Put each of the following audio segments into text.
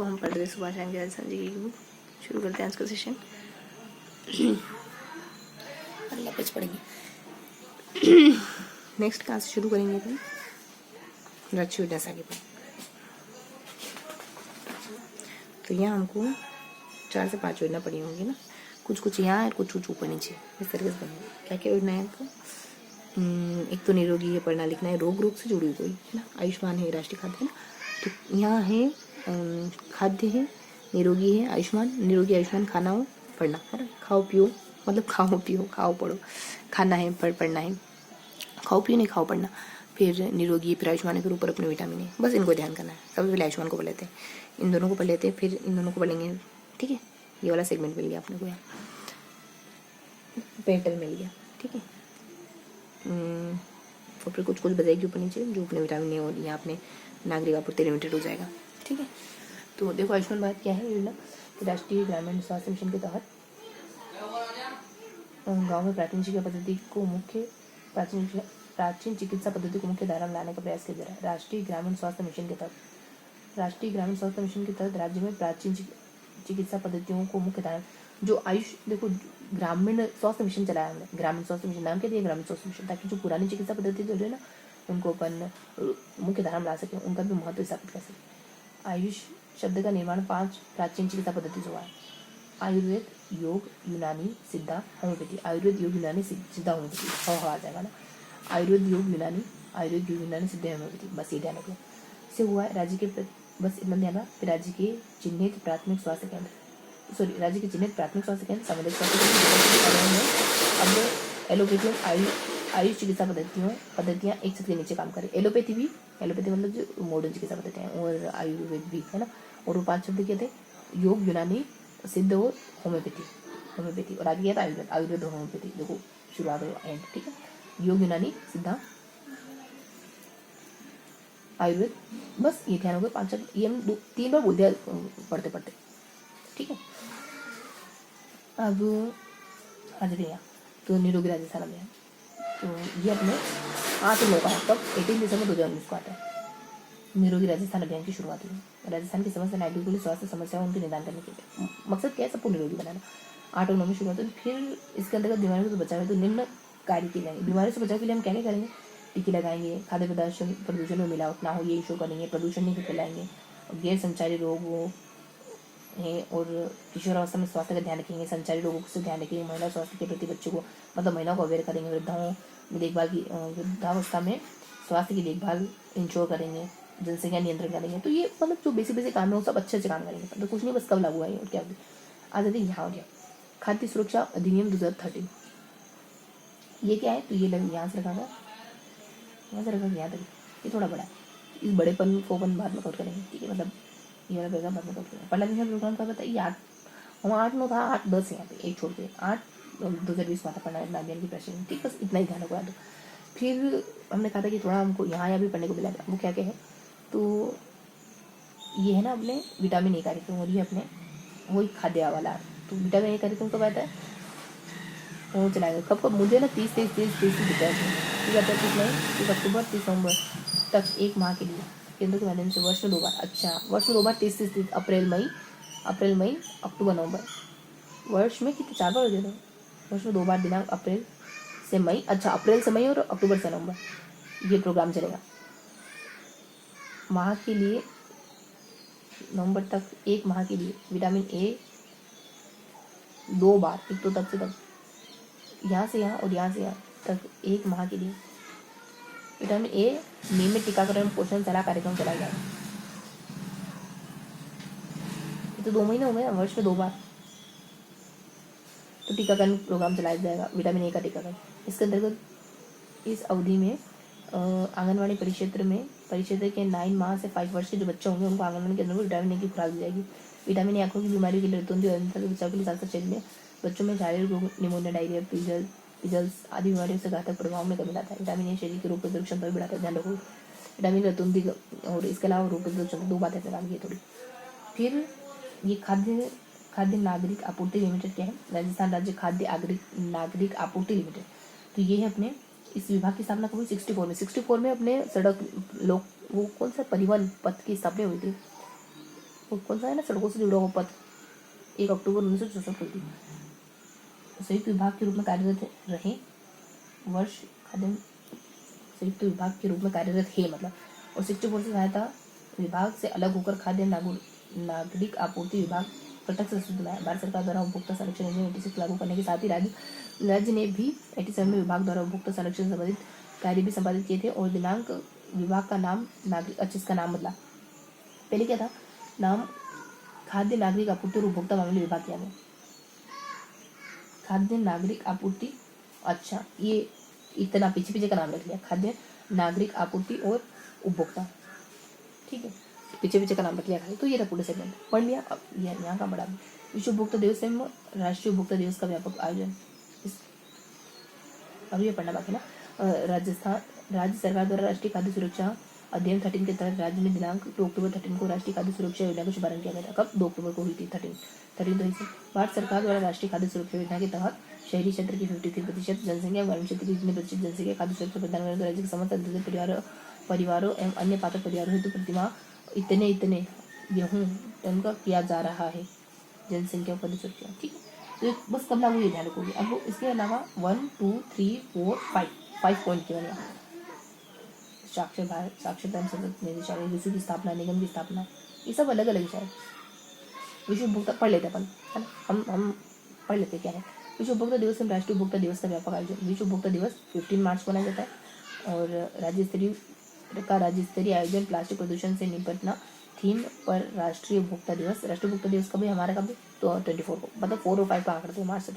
तो हम पढ़ रहे सुभाष चंद्र संजय की बुक। शुरू करते हैं आज का सेशन। अगला पेज पढ़ेंगे। नेक्स्ट क्लास शुरू करेंगे अपन रच्चू डसा के बाद। तो यहाँ हमको 4 से 5 योजना पड़ी होंगी ना, कुछ यहाँ और कुछ ऊपर नीचे इस तरीके से बनेंगे। क्या क्या योजना है आपको? एक तो निरोगी है, पढ़ना लिखना है, रोग से जुड़ी हुई कोई है ना, आयुष्मान है, राष्ट्रीय खाद्य है ना। तो यहाँ है खाद्य है, निरोगी है, आयुष्मान, निरोगी आयुष्मान, खाना हो, पढ़ना है ना, खाओ पियो मतलब खाओ पियो, खाओ पढ़ो, खाना है, पढ़ना है, खाओ पियो नहीं खाओ पढ़ना, फिर निरोगी, फिर आयुष्मान, फिर ऊपर अपने विटामिन है। बस इनको ध्यान करना है। सबसे पहले आयुष्मान को पढ़ लेते हैं, इन दोनों को पढ़ लेते हैं, फिर इन दोनों को पढ़ेंगे। ठीक है, ये वाला सेगमेंट मिल गया अपने को, यहाँ पेटर्न मिल गया। ठीक है, और फिर कुछ बजाएगी ऊपर नीचे जो अपने विटामिन है, और यहाँ अपने नागरिक आपूर्ति लिमिटेड हो जाएगा। ठीक है, तो देखो आयुष्मान भारत क्या है योजना। राष्ट्रीय ग्रामीण स्वास्थ्य मिशन के तहत गांव में प्राचीन चिकित्सा पद्धति को मुख्य प्राचीन चिकित्सा पद्धति को मुख्य धारा में लाने का प्रयास किया जा रहा है। राष्ट्रीय ग्रामीण स्वास्थ्य मिशन के तहत राज्य में प्राचीन चिकित्सा पद्धतियों को मुख्य धारा, जो आयुष देखो ग्रामीण स्वास्थ्य मिशन चलाया हमने, ग्रामीण स्वास्थ्य मिशन नाम क्या दिया, ग्रामीण स्वास्थ्य मिशन, ताकि जो पुरानी चिकित्सा पद्धति चल रही है ना उनको अपन मुख्य धारा में ला सके, उनका भी महत्व स्थापित कर सके। आयुष शब्द का निर्माण 5 प्राचीन चिकित्सा पद्धति से हुआ है। आयुर्वेद, योग, यूनानी, सिद्धा, होम्योपैथी। आयुर्वेद, योग, यूनानी, सिद्धा, होम्योपैथी आ जाएगा ना। आयुर्वेद, योग, यूनानी, सिद्धा, होम्योपैथी, बस ये ध्यान रखो। से हुआ है राज्य के बस इतना ध्यान रहा। फिर राज्य के चिन्हित प्राथमिक स्वास्थ्य केंद्र सामुदायिक स्वास्थ्य केंद्र अब एलोपैथी और आयुष चिकित्सा पद्धतियाँ एक साथ के नीचे काम करें। एलोपैथी मतलब जो मॉडर्न चिकित्सा पद्धतियाँ हैं, और आयुर्वेद भी है ना। और वो 5 शब्द क्या थे? योग, यूनानी, सिद्ध और होम्योपैथी। और आगे क्या था? आयुर्वेद और होम्योपैथी। देखो शुरुआत और एंड। ठीक है, योग, यूनानी, सिद्धा, आयुर्वेद, बस ये ध्यान हो गए 5 शब्द। ये हम 3 बार बोल दिया पढ़ते। ठीक है, अब आ जाते यहाँ तो निरोगी राजस्थान अभियान। तो ये अपने 8 लोगों का है, तब 18 दिसंबर 2019 को आता है। निरोगी राजस्थान अभियान की शुरुआत हुई। राजस्थान की समस्त नागरिकों के लिए स्वास्थ्य समस्याओं उनके निदान करने के लिए मकसद क्या है? सबको निरोगी बनाना। 8 और 9 में शुरुआत हुई। फिर इसके अंतर्गत बीमारियों से बचाव तो निम्न कार्य किए जाएंगे। बीमारियों से बचाव के लिए हम क्या करेंगे? टीके लगाएंगे, खाद्य पदार्थ प्रदूषण में मिलावट ना हो ये इशू करेंगे, प्रदूषण नहीं फैलाएंगे, गैर संचारी रोगों है और किशोरावस्था में स्वास्थ्य का ध्यान रखेंगे, संचारी रोगों से ध्यान रखेंगे, महिला स्वास्थ्य के प्रति बच्चों को मतलब महिलाओं को अवेयर करेंगे, वृद्धावस्था में स्वास्थ्य की देखभाल इंश्योर करेंगे, जनसंख्या नियंत्रण करेंगे। तो ये मतलब जो बेसिक काम है वो सब अच्छे काम करेंगे। तो कुछ नहीं, बस कब लागू है और क्या आ जाती है। यहाँ हो गया खाद्य सुरक्षा अधिनियम 2013। ये क्या है? तो ये यहाँ से रखा यहाँ तक। ये थोड़ा बड़ा है, इस बड़ेपन को अपन बाद में कवर करेंगे। ठीक है, मतलब ये वाला पैसा बाद में कवर करेंगे। पहला दिन प्रोग्राम का बताइए 8 9 था, 8 10 यहाँ पे एक छोड़ के 8 2020 में था पढ़ना अभियान की प्रेसिडेंट। ठीक, बस इतना ही ध्यान रखा। तो फिर हमने कहा था कि थोड़ा हमको यहाँ भी पढ़ने को मिला था। वो क्या क्या है? तो ये है ना अपने विटामिन ए कार्यक्रम, और ये अपने वही खाद्य वाला। तो विटामिन ए कार्यक्रम कब आता है? वो चलाएगा कब? मुझे ना 30 दिखा है। 30 अक्टूबर 30 नवंबर तक 1 माह के लिए केंद्र के माध्यम से वर्ष में 2 बार। अच्छा, वर्ष में 2 बार 30 अप्रैल मई अक्टूबर नवंबर। वर्ष में कितने 4 बार हो जाता है? वर्ष में 2 बार दिनांक अप्रैल से मई। अच्छा, अप्रैल से मई और अक्टूबर से नवंबर ये प्रोग्राम चलेगा। माह के लिए नवंबर तक 1 माह के लिए विटामिन ए 2 बार, एक तो तब से तब, यहाँ से यहाँ और यहाँ से यहाँ तक 1 माह के लिए विटामिन ए नियमित टीकाकरण पोषण सलाह कार्यक्रम चलाया जाएगा। ये तो 2 महीने हो गए, वर्ष में 2 बार तो टीकाकरण प्रोग्राम चलाया जाएगा विटामिन ए का टीकाकरण। इसके अंतर्गत इस अवधि में आंगनवाड़ी परिक्षेत्र के 9 माह से 5 वर्ष के जो बच्चे होंगे उनको आंगनवाड़ी के अंदर विटामिन ए की खुराक दी जाएगी। विटामिन ए आंखों की बीमारी के लिए रतुंधी और अन्य बचाव के लिए साथ चलिए बच्चों में शारीरिक रोग, निमोनिया, डायरिया, पिजल्स आदि बीमारियों से घातक प्रभाव में कमी लाता है। विटामिन ए शरीर की रोग प्रतिरोधक क्षमता भी बढ़ाता है, ध्यान रखो। विटामिन रतुंधी और इसके अलावा रोग प्रतिरोधक क्षमता 2 बातें काम की थोड़ी। फिर ये खाद्य नागरिक आपूर्ति लिमिटेड क्या है? राजस्थान राज्य खाद्य नागरिक आपूर्ति लिमिटेड। तो ये है अपने इस विभाग की स्थापना कब हुई? 64 में अपने सड़क लोक वो कौन सा परिवहन पथ की स्थापना हुई थी। कौन सा है ना, सड़कों से जुड़ा हुआ पथ, 1 अक्टूबर 1964 को थी। संयुक्त विभाग के रूप में कार्यरत रहे वर्ष खाद्य संयुक्त विभाग के रूप में कार्यरत है मतलब, और 64 से सहायता विभाग से अलग होकर खाद्य नागरिक आपूर्ति विभाग प्रत्यक्ष अस्तित्व में आया। भारत सरकार द्वारा उपभोक्ता संरक्षण योजना 86 लागू करने के साथ ही राज्य ने भी 87 में विभाग द्वारा उपभोक्ता संरक्षण से संबंधित कार्य भी संपादित किए थे। और दिनांक विभाग का नाम इसका नाम बदला, पहले क्या था नाम, खाद्य नागरिक आपूर्ति और उपभोक्ता मामले विभाग किया गया, खाद्य नागरिक आपूर्ति, अच्छा ये इतना पीछे का नाम रख लिया, खाद्य नागरिक आपूर्ति और उपभोक्ता, ठीक है, पीछे का नाम रख लिया खाली। तो ये था पूरे सेगमेंट पढ़ लिया। अब यहाँ का बड़ा विश्व उपभोक्ता दिवस एवं राष्ट्रीय उपभोक्ता दिवस का व्यापक आयोजन, अभी ये पढ़ना बाकी ना। राज्य सरकार द्वारा राष्ट्रीय खाद्य सुरक्षा अधिनियम 13 के तहत राज्य में दिनांक 2 अक्टूबर 13 को राष्ट्रीय खाद्य सुरक्षा योजना का शुभारंभ किया गया था। कब? 2 अक्टूबर को हुई थी। 13 तो इसे भारत सरकार द्वारा राष्ट्रीय खाद्य सुरक्षा योजना के तहत शहरी क्षेत्र की 53% जनसंख्या, ग्रामीण क्षेत्र की 3% जनसंख्या खाद्य सुरक्षा प्रदान करने, राज्य के समस्त अंतर्गत परिवारों एवं अन्य पात्र परिवारों हेतु प्रतिमाह इतने गेहूँ टन का किया जा रहा है जनसंख्या खाद्य सुरक्षा, ठीक है। तो बस कब लागू ये ध्यान रखोगे। अब इसके अलावा 1 2 3 4 5 पॉइंट के बनेगा। साक्षरता एवं सतत निदेशालय, विश्व की स्थापना, निगम की स्थापना, ये सब अलग अलग है। विश्व उपभोक्ता पढ़ लेते अपन, है ना, हम पढ़ लेते क्या है। विश्व उपभोक्ता दिवस एवं राष्ट्रीय उपभोक्ता दिवस का व्यापक आयोजन। विश्व उपभोक्ता दिवस 15 मार्च को मनाया जाता है और राज्य स्तरीय आयोजन प्लास्टिक प्रदूषण से निपटना थीम पर राष्ट्रीय उपभोक्ता दिवस। राष्ट्रीय उपभोक्ता दिवस कभी हमारा कभी तो 24 को, मतलब 4 और 5 का आंकड़े मार्च से।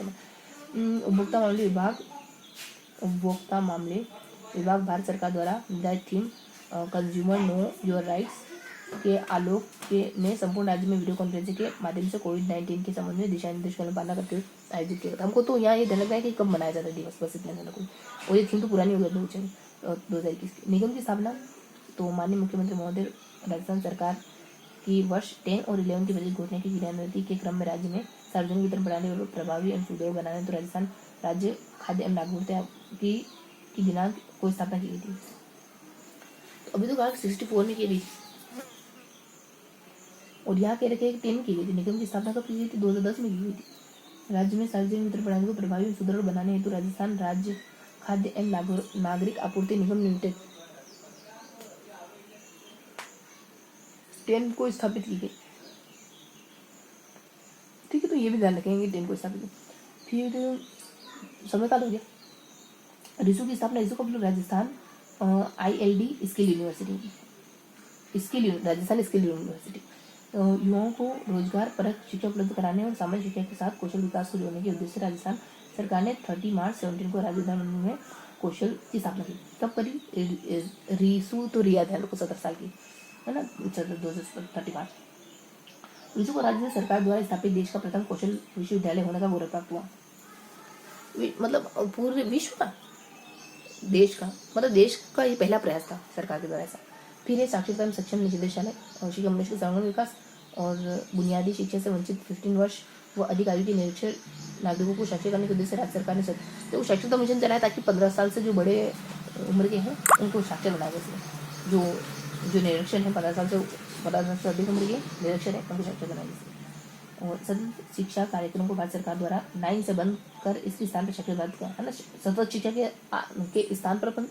उपभोक्ता मामले विभाग भारत सरकार द्वारा निर्धारित theme consumer know your rights के आलोक में संपूर्ण राज्य में वीडियो कॉन्फ्रेंसिंग के माध्यम से कोविड-19 के संबंध में दिशा निर्देश का पालना करते हुए आयोजित किया था। हमको तो यहाँ ये ध्यान रखना है कि कब मनाया जाता है दिवस, बस इतना ध्यान रखो। और ये थीम तो पुरानी हो गई 2021। निगम की स्थापना तो माननीय मुख्यमंत्री महोदय राजस्थान सरकार की वर्ष 10 और 11 की बजट घोषणा की क्रियान्विति के क्रम में राज्य में सार्वजनिक वितरण प्रणाली और प्रभावी एवं सुदृढ़ बनाने तो राजस्थान राज्य खाद्य एवं नागरिकता की दिनांक को स्थापना की गई थी। तो अभी तो कहा 64 में की गई और यहाँ कह रखे 10 में की गई थी। निगम की स्थापना कब की गई थी? 2010 में की गई थी। राज्य में सार्वजनिक वितरण प्रणाली को प्रभावी और सुदृढ़ बनाने हेतु राजस्थान राज्य खाद्य एवं नागरिक आपूर्ति निगम लिमिटेड 10 को स्थापित की गई, ठीक है। तो ये भी ध्यान रखेंगे 10 को स्थापित। फिर समय काल हो गया। रिसू की स्थापना रिसू कब? Rajasthan ILD skill university, Rajasthan skill university युवाओं को रोजगार परक शिक्षा उपलब्ध कराने और सामाजिक शिक्षा के साथ कौशल विकास को जोड़ने के उद्देश्य से राजस्थान सरकार ने 30 मार्च 17 को राजस्थान में कौशल की स्थापना की। कब करी? रिसू तो रिया ध्यान रखो 17 साल की, है ना, 30 मार्च। रिसू को राज्य सरकार द्वारा स्थापित देश का प्रथम कौशल विश्वविद्यालय होने का गौरव प्राप्त हुआ। मतलब पूरे विश्व का, देश का, मतलब देश का ये पहला प्रयास था सरकार के द्वारा ऐसा। फिर है साक्षरता एवं सक्षम निदेशालय और श्री कमलेश के सर्वांगीण विकास और बुनियादी शिक्षा से वंचित 15 वर्ष व अधिक आयु के निरक्षर नागरिकों को साक्षर करने के उद्देश्य से राज्य सरकार ने तो साक्षरता मिशन चलाया ताकि 15 साल से जो बड़े उम्र के हैं उनको साक्षर बनाया जाए। जो निरक्षर हैं 15 साल से अधिक उम्र के निरक्षर हैं उनको साक्षर बनाया जाए। और सतत शिक्षा कार्यक्रम को भारत सरकार द्वारा 9 से बंद कर इसके स्थान पर साक्षर भारत का, है ना, सतत शिक्षा के स्थान पर अपन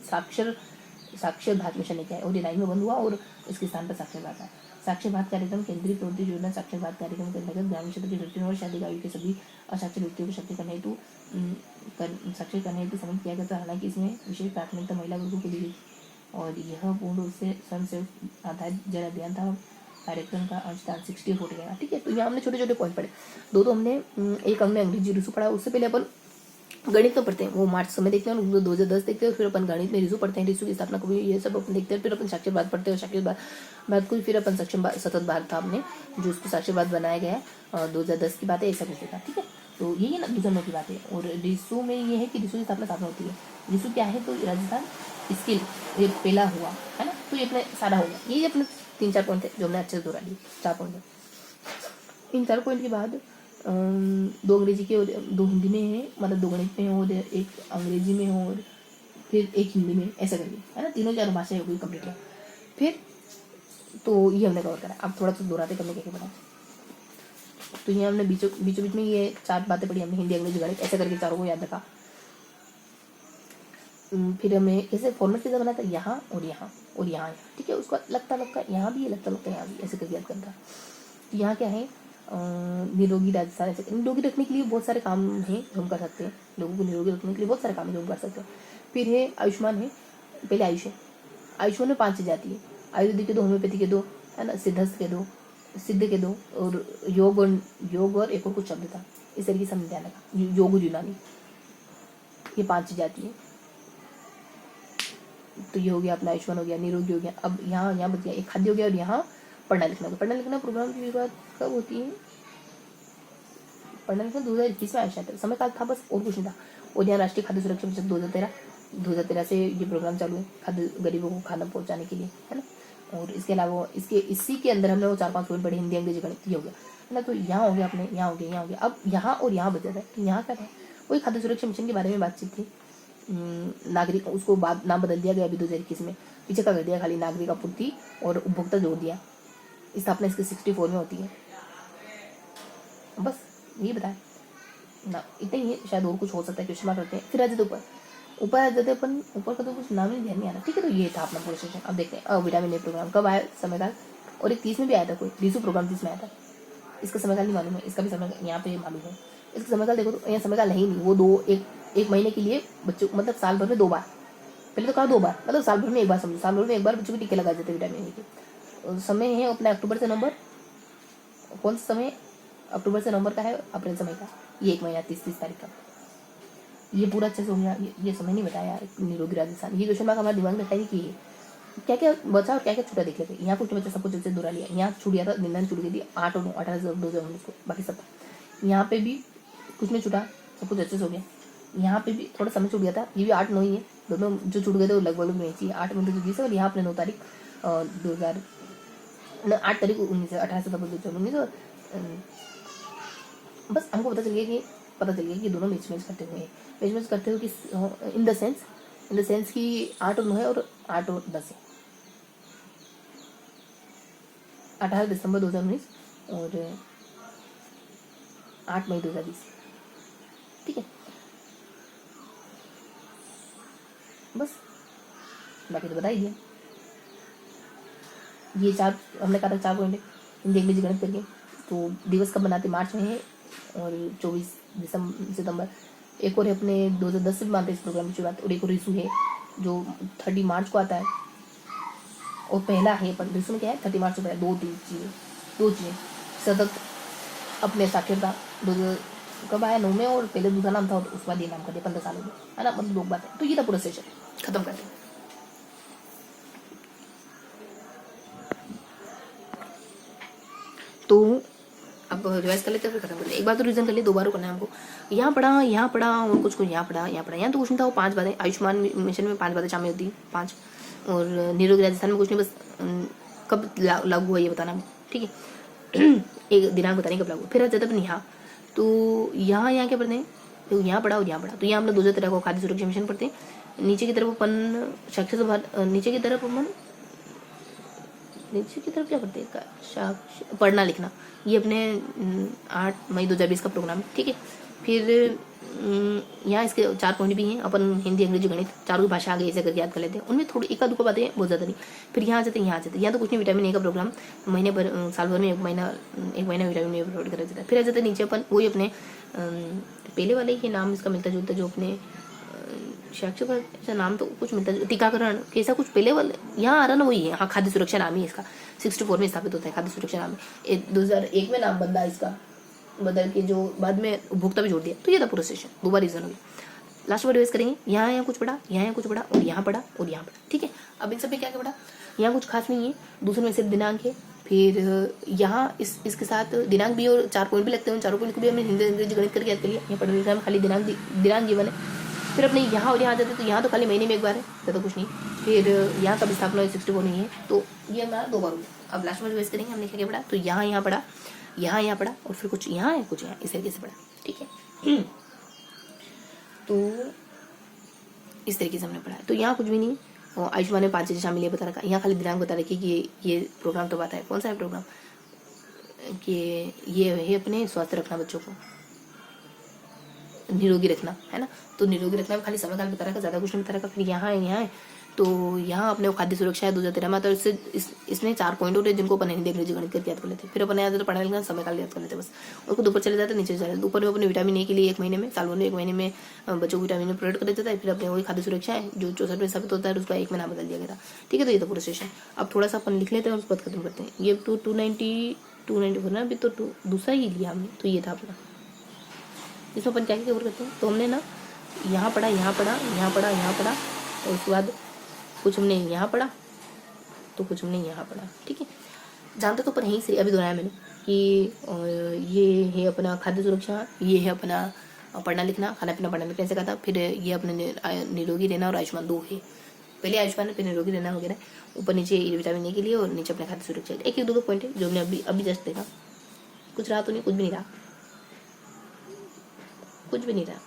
साक्षर भारत मिशन लेके आए और ये 9 में बंद हुआ और इसके स्थान पर साक्षर भारत है। साक्षर भारत कार्यक्रम केंद्रीय प्रवृत्ति योजना साक्षर भारत कार्यक्रम के अंतर्गत ग्रामीण क्षेत्र के 15 वर्ष अधिक आयु के सभी असाक्षर व्यक्तियों को साक्षर करने हेतु समर्पित किया गया था। हालांकि इसमें विशेष प्राथमिकता महिला वर्गों को दी गई और यह पूर्ण रूप से स्वयं सेवक आधारित जन अभियान था। कार्यक्रम का अंशदान 60 वोट गया, ठीक है। तो यहाँ हमने छोटे छोटे पॉइंट पढ़े, दो हमने एक हमने अंग्रेजी रिसू पढ़ा। उससे पहले अपन गणित में पढ़ते हैं, वो मार्च समय देखते हैं, 2010 देखते हैं, फिर अपन गणित में रिसू पढ़ते हैं, रिसू की स्थापना को भी ये सब अपन देखते हैं, फिर अपन साक्षर भारत पढ़ते हैं, साक्षर भारत को फिर अपन सतत भारत था हमने जो उसको साक्षर भारत बनाया गया है 2010 की बात है, ऐसा कुछ था, ठीक है। तो यही है ना 2009 की बात है। और रिसू में ये है कि रिसू की स्थापना होती है। रिसू क्या है? तो राजस्थान स्किल ये पहला हुआ, है ना। तो ये अपने सारा हो गया, ये अपने 3-4 पॉइंट थे जो हमने अच्छे से दोहरा लिए, 4 पॉइंट है। इन 4 पॉइंट के बाद 2 अंग्रेजी के और 2 हिंदी में है, मतलब 2 गणित में और 1 अंग्रेजी में और फिर 1 हिंदी में, ऐसा करिए, है ना। तीनों 4 भाषाएं हो गई कंप्लीट। फिर तो ये हमने कवर करा। अब थोड़ा सा दोहराते करने क्या पढ़ा। तो ये हमने बीचों बीच में ये 4 बातें पढ़ी हमने, हिंदी अंग्रेजी गणित, ऐसे करके चारों को याद रखा। फिर हमें कैसे फॉर्मेट कैसे बना था, यहाँ और यहाँ और यहाँ, ठीक है। उसको लगता यहाँ भी, लगता यहाँ भी, ऐसे करके याद करता। यहाँ क्या है, निरोगी राजस्थान। ऐसे निरोगी रखने के लिए बहुत सारे काम हैं जो हम कर सकते हैं, लोगों को निरोगी रखने के लिए बहुत सारे काम है जो हम कर सकते हैं। फिर है आयुष्मान है, पहले आयुष है। आयुष्मान में 5 चीज़ आती है, आयुर्वेदिक के 2, होम्योपैथी के 2, है ना, सिद्धस्थ के 2, सिद्ध के 2, और योग और एक और कुछ शब्द था, इस तरीके से हमने ध्यान रखा। योग यूनानी, ये 5 चीज़ आती है। तो ये हो गया अपना आयुष्मान हो गया, निरोगी हो गया। अब यहाँ बच गया एक खाद्य हो गया, और यहाँ पढ़ना लिखना प्रोग्राम की शुरुआत कब होती है, पढ़ना लिखना 2021 में आया था, समय काल था बस, और कुछ नहीं था। और यहाँ राष्ट्रीय खाद्य सुरक्षा मिशन 2013 से ये प्रोग्राम चालू है, खाद्य गरीबों को खाना पहुँचाने के लिए, है ना। और इसके अलावा इसी के अंदर हमने वो 4-5 पॉइंट पढ़े, हिंदी अंग्रेजी गणित, ये हो गया, है ना। तो यहाँ हो गया अपने, यहाँ हो गया। अब यहाँ और यहाँ बचा था, तो यहाँ क्या था, वही खाद्य सुरक्षा मिशन के बारे में बातचीत थी। नागरिक, उसको बाद नाम बदल दिया गया अभी 2021 में, पीछे का कर दिया, खाली नागरिक आपूर्ति और उपभोक्ता जोड़ दिया। स्थापना इसके 64 में होती है। बस ये बताएं ना, इतना ही है, शायद और कुछ हो सकता है, क्वेश्चन मार्क करते हैं। फिर आ जाते ऊपर आ जाते अपन, ऊपर का तो कुछ नाम नहीं ध्यान नहीं आ रहा, ठीक है। तो ये था अपना पूरा सेशन। अब देखते हैं विटामिन ए प्रोग्राम कब आया, समयकाल, और एक 30 में भी आया था, कोई रीसू प्रोग्राम 30 में आया था। इसका समयकाल नहीं मालूम है, इसका भी समय यहाँ पे मालूम है। इसका समयकाल देखो तो यहाँ समयकाल है ही नहीं, वो एक महीने के लिए बच्चों, मतलब साल भर में 2 बार, पहले तो कहा 2 बार, मतलब साल भर में 1 बार, समझो साल भर में 1 बार बच्चों को टीके लगाए जाते हैं विटामिन ए के। समय है अपना अक्टूबर से नवंबर, कौन सा समय, अक्टूबर से नवंबर का है, अप्रैल समय का, ये 1 महीना 30 तारीख का। ये पूरा अच्छे से हो गया। ये समय नहीं बताया यार, निरोगी राजस्थान, ये क्वेश्चन मार्क हमारे दिमाग में है कि क्या क्या बचा और क्या क्या छूटा देख लेते। यहाँ कुछ बच्चा सब कुछ अच्छे दोहरा लिया, यहाँ छूट गया था, निंदा छूट गई थी 8 और 9, 18 2019 को, बाकी सब। यहाँ पे भी कुछ नहीं छूटा, सब कुछ अच्छे से हो गया। यहाँ पे भी थोड़ा समय छूट गया था, ये भी 8-9 ही है, दोनों जो छूट गए थे वो लगभग में ही 8 में 2020 है, और यहाँ अपने 9 तारीख 8 तारीख 19 18 सितंबर 2019। बस हमको पता चल गया कि दोनों मैच करते हुए कि इन द सेंस कि 8 और 9 है और 8 और 10 है। 18 दिसंबर 2019 और 8 मई 2020, ठीक है। बस बाकी तो बता ही दिया। ये 4 हमने कहा था 4 पॉइंट है, हिंदी अंग्रेजी गणित करके। तो दिवस कब मनाते, मार्च में है, और 24 सितंबर। एक और है अपने 2010 से भी मानते हैं इस प्रोग्राम की शुरुआत, और एक और रिसू है जो 30 मार्च को आता है, और पहला है पर रिसू में क्या है 30 मार्च को पहला। 2 चीज़ें सतत अपने साक्षरता कब आया 9 में, और पहले दूसरा नाम था और उसके बाद ये नाम कर दिया 15 सालों में, है ना, मतलब 2 बात है। तो ये था पूरा सेशन, खत्म करते हैं। तो अब रिवाइज कर लेते हैं, फिर खत्म कर लेते हैं। एक बार तो रिवीजन कर लिए, 2 बार करना है हमको। यहाँ पढ़ा और कुछ यहाँ पढ़ा। यहाँ तो कुछ नहीं था, वो 5 बातें। आयुष्मान मिशन में 5 बातें शामिल होती हैं, 5। और निरोगी राजस्थान में कुछ नहीं, बस कब लागू हुआ ये बताना, ठीक है। एक दिनांक बताने कब लागू। फिर आ जाता अपन यहाँ, तो यहाँ क्या पढ़ते हैं, तो यहाँ पढ़ा और यहाँ पढ़ा। तो यहाँ हम लोग 2013 को खाद्य सुरक्षा मिशन पढ़ते हैं। नीचे की तरफ अपन शैक्षिक भारत, नीचे की तरफ क्या पढ़ते हैं, पढ़ना लिखना, ये अपने 8 मई 2020 का प्रोग्राम है, ठीक है। फिर यहाँ इसके 4 पॉइंट भी हैं, अपन हिंदी अंग्रेजी गणित चारों भाषा आगे ऐसे करके याद कर लेते हैं। उनमें थोड़ी एक आध को बातें हैं, बहुत ज़्यादा नहीं। फिर यहाँ आ जाते हैं, यहाँ तो कुछ नहीं, विटामिन ए का प्रोग्राम महीने भर, साल भर में एक महीना विटामिन ए प्रोवाइड करा जाता है। फिर आ जाते हैं नीचे अपन वही अपने पहले वाले ही नाम इसका मिलता जुलता, जो अपने शैक्षिक ऐसा नाम तो कुछ मिलता है, टीकाकरण कैसा कुछ पहले वाले यहाँ आ रहा ना, वही है। हाँ, खाद्य सुरक्षा नाम ही इसका 64 में स्थापित होता है, खाद्य सुरक्षा नाम है। 2001 में नाम बदला इसका, बदल के जो बाद में उपभोक्ता भी जोड़ दिया। तो ये था पूरा सेशन, 2 बार रीजन हो गया। लास्ट बार रिवाइज करेंगे, यहाँ कुछ पढ़ा, यहाँ कुछ पढ़ा, और यहाँ पढ़ा और यहाँ पढ़ा, ठीक है। अब इन सब में क्या क्या पढ़ा, यहाँ कुछ खास नहीं है। दूसरे में सिर्फ दिनांक है। फिर यहाँ इसके साथ दिनांक भी और 4 पॉइंट भी लगते हैं। 4 पॉइंट को भी हमने हिंदी अंग्रेजी गणित करके याद कर लिया। यहाँ पढ़ने लिखने में खाली दिनांक जीवन है। फिर अपने यहाँ और यहाँ जाते तो यहाँ तो खाली महीने में 1 बार है, ज़्यादा कुछ नहीं। फिर यहाँ कब स्थापना 64 नहीं है, तो ये हमारा 2 बार हो गया। अब लास्ट में रिवाइज करेंगे, हमने क्या पढ़ा, तो यहाँ पढ़ा, यहाँ पढ़ा, और फिर कुछ यहाँ है, कुछ यहाँ, इस तरीके से पढ़ा, ठीक है। तो इस तरीके से हमने पढ़ा। तो यहाँ कुछ भी नहीं, और आयुष्मान में 5 चीज़ें शामिल है बता रखा। यहाँ खाली दिनांक बता रखी कि ये प्रोग्राम तो आता है। कौन सा है प्रोग्राम? कि ये है अपने स्वास्थ्य रखना, बच्चों को निरोगी रखना, है ना। तो निरोगी रखना में खाली समय काल बता रखा, ज़्यादा कुछ नहीं बता रखा। फिर यहाँ है तो यहाँ अपने खाद्य सुरक्षा है 2013 में। तो इसमें 4 पॉइंट होते हैं जिनको अपन नहीं देख लीजिए, गणित करके याद कर लेते। फिर अपन याद तो पढ़ाने लिखना समय काल याद कर लेते बस। उसको ऊपर चले जाते, नीचे चले जाते। ऊपर में अपने विटामिन ए के लिए 1 महीने में, साल भर में 1 महीने में बच्चों को विटामिन प्रोवाइड कर देता है। फिर अपने वही खाद्य सुरक्षा है जो 64 में स्थापित होता है, उसका 1 महीना बदल दिया गया था। ठीक है, तो ये तो पूरा सेशन। अब थोड़ा सा अपन लिख लेते हैं और उसके बाद खत्म करते हैं। ये 294 ना, अभी तो दूसरा ही लिया हमने, तो ये था अपना। इसमें अपन क्या क्या कवर करते हैं? तो हमने ना यहाँ पढ़ा, यहाँ पढ़ा, यहाँ पढ़ा, यहाँ पढ़ा, और उसके बाद कुछ हमने यहाँ पढ़ा, तो कुछ हमने यहाँ पढ़ा। ठीक है, जानते तो पर यहीं से अभी दोहराया मैंने कि ये है अपना खाद्य सुरक्षा, ये है अपना पढ़ना लिखना, खाना पीना पढ़ना लिखना से कहा था। फिर ये अपने निरोगी रहना और आयुष्मान 2 है। पहले आयुष्मान, फिर निरोगी रहना वगैरह, ऊपर नीचे विटामिन ए के लिए और नीचे अपने खाद्य सुरक्षा। एक 2 पॉइंट है जो हमने अभी जस्ट देखा। कुछ रहा तो नहीं? कुछ भी नहीं रहा, कुछ भी नहीं रहा।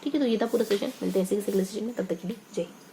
ठीक है, तो ये था पूरा सेशन। मिलते हैं इसी के अगले सेशन में, तब तक के लिए जय हिंद।